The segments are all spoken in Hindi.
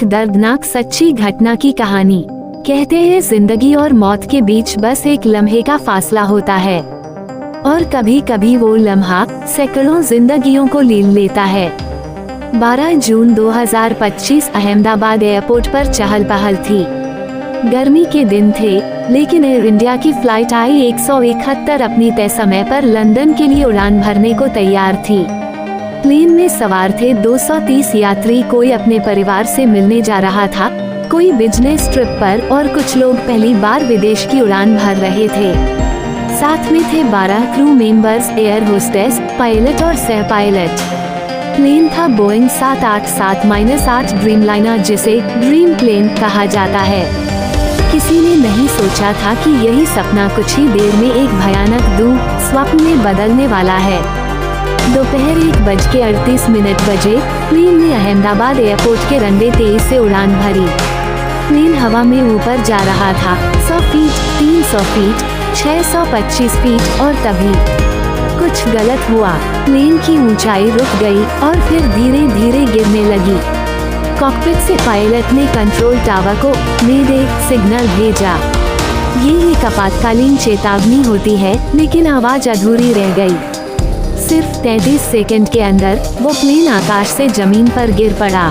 एक दर्दनाक सच्ची घटना की कहानी। कहते हैं जिंदगी और मौत के बीच बस एक लम्हे का फासला होता है, और कभी कभी वो लम्हा सैकड़ों जिंदगियों को लील लेता है। 12 जून 2025 अहमदाबाद एयरपोर्ट पर चहल पहल थी। गर्मी के दिन थे, लेकिन एयर इंडिया की फ्लाइट I-171 अपनी तय समय पर लंदन के लिए उड़ान भरने को तैयार थी। प्लेन में सवार थे 230 यात्री। कोई अपने परिवार से मिलने जा रहा था, कोई बिजनेस ट्रिप पर, और कुछ लोग पहली बार विदेश की उड़ान भर रहे थे। साथ में थे 12 crew members, air hostess, pilot और सह पायलट। प्लेन था बोइंग 787-8 ड्रीमलाइनर, जिसे ड्रीम प्लेन कहा जाता है। किसी ने नहीं सोचा था कि यही सपना कुछ ही देर में एक भयानक स्वप्न में बदलने वाला है। दोपहर 1:38 बजे प्लेन ने अहमदाबाद एयरपोर्ट के रनवे 23 से उड़ान भरी। प्लेन हवा में ऊपर जा रहा था, 100 फीट, 300 फीट, 625 फीट, और तभी कुछ गलत हुआ। प्लेन की ऊंचाई रुक गई और फिर धीरे धीरे गिरने लगी। कॉकपिट से पायलट ने कंट्रोल टावर को मेडे सिग्नल भेजा। ये एक आपातकालीन चेतावनी होती है, लेकिन आवाज अधूरी रह गई। सिर्फ 33 सेकंड के अंदर वो प्लेन आकाश से जमीन पर गिर पड़ा।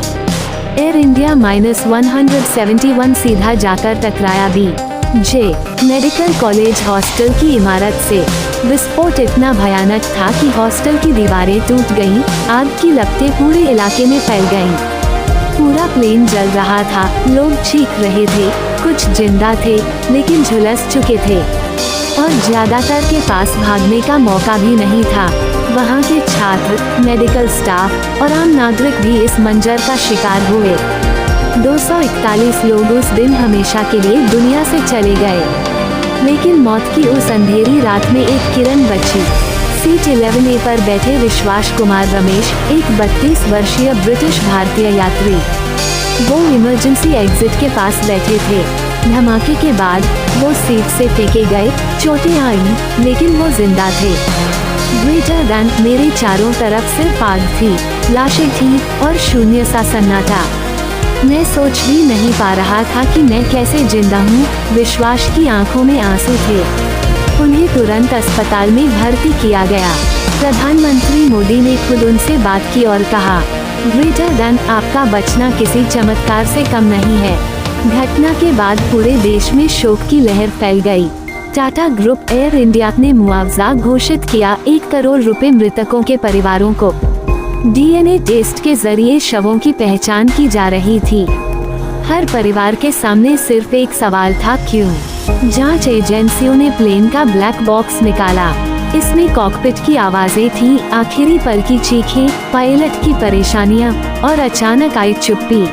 एयर इंडिया -171 सीधा जाकर टकराया BJ मेडिकल कॉलेज हॉस्टल की इमारत से। विस्फोट इतना भयानक था कि हॉस्टल की दीवारें टूट गईं, आग की लपटें पूरे इलाके में फैल गईं। पूरा प्लेन जल रहा था, लोग चीख रहे थे, कुछ जिंदा थे लेकिन झुलस चुके थे, और ज्यादातर के पास भागने का मौका भी नहीं था। वहाँ के छात्र, मेडिकल स्टाफ और आम नागरिक भी इस मंजर का शिकार हुए। 241 लोग उस दिन हमेशा के लिए दुनिया से चले गए, लेकिन मौत की उस अंधेरी रात में एक किरण बची। सीट 11A पर बैठे विश्वास कुमार रमेश, एक 32 वर्षीय ब्रिटिश भारतीय यात्री। वो इमरजेंसी एग्जिट के पास बैठे थे। धमाके के बाद वो सीट से फेंके गए, चोटें आईं, लेकिन वो जिंदा थे। ग्रेटर दैन मेरे चारों तरफ सिर्फ आग थी, लाशें थी और शून्य सा सन्नाटा। मैं सोच भी नहीं पा रहा था कि मैं कैसे जिंदा हूँ। विश्वास की आंखों में आंसू थे। उन्हें तुरंत अस्पताल में भर्ती किया गया। प्रधानमंत्री मोदी ने खुद उनसे बात की और कहा, ग्रेटर दैन आपका बचना किसी चमत्कार से कम नहीं है। घटना के बाद पूरे देश में शोक की लहर फैल गई। टाटा ग्रुप एयर इंडिया ने मुआवजा घोषित किया, 1 करोड़ रुपए मृतकों के परिवारों को। DNA टेस्ट के जरिए शवों की पहचान की जा रही थी। हर परिवार के सामने सिर्फ एक सवाल था, क्यों? जांच एजेंसियों ने प्लेन का ब्लैक बॉक्स निकाला। इसमें कॉकपिट की आवाजें थीं, आखिरी पल की चीखें, पायलट की परेशानियां और अचानक आई चुप्पी।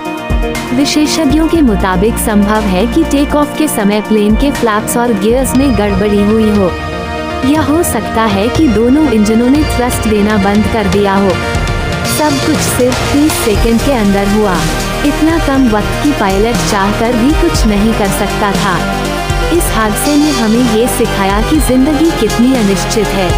विशेषज्ञों के मुताबिक संभव है कि टेक ऑफ के समय प्लेन के फ्लैप्स और गियर्स में गड़बड़ी हुई हो, या हो सकता है कि दोनों इंजनों ने थ्रस्ट देना बंद कर दिया हो। सब कुछ सिर्फ 30 सेकंड के अंदर हुआ। इतना कम वक्त की पायलट चाहकर भी कुछ नहीं कर सकता था। इस हादसे ने हमें ये सिखाया कि जिंदगी कितनी अनिश्चित है।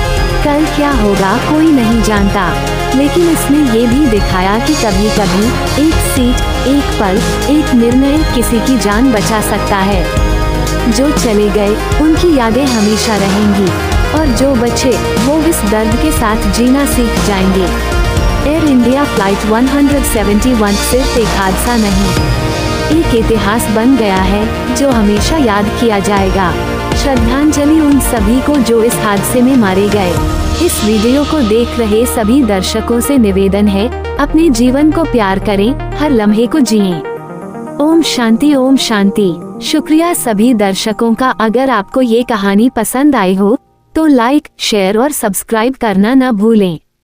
कल क्या होगा कोई नहीं जानता, लेकिन इसने ये भी दिखाया कि कभी कभी एक सीट, एक पल, एक निर्णय किसी की जान बचा सकता है। जो चले गए उनकी यादें हमेशा रहेंगी, और जो बचे वो इस दर्द के साथ जीना सीख जाएंगे। एयर इंडिया फ्लाइट 171 सिर्फ एक हादसा नहीं, एक इतिहास बन गया है जो हमेशा याद किया जाएगा। श्रद्धांजलि उन सभी को जो इस हादसे में मारे गए। इस वीडियो को देख रहे सभी दर्शकों से निवेदन है, अपने जीवन को प्यार करें, हर लम्हे को जिएं। ओम शांति, ओम शांति। शुक्रिया सभी दर्शकों का। अगर आपको ये कहानी पसंद आई हो तो लाइक, शेयर और सब्सक्राइब करना न भूलें।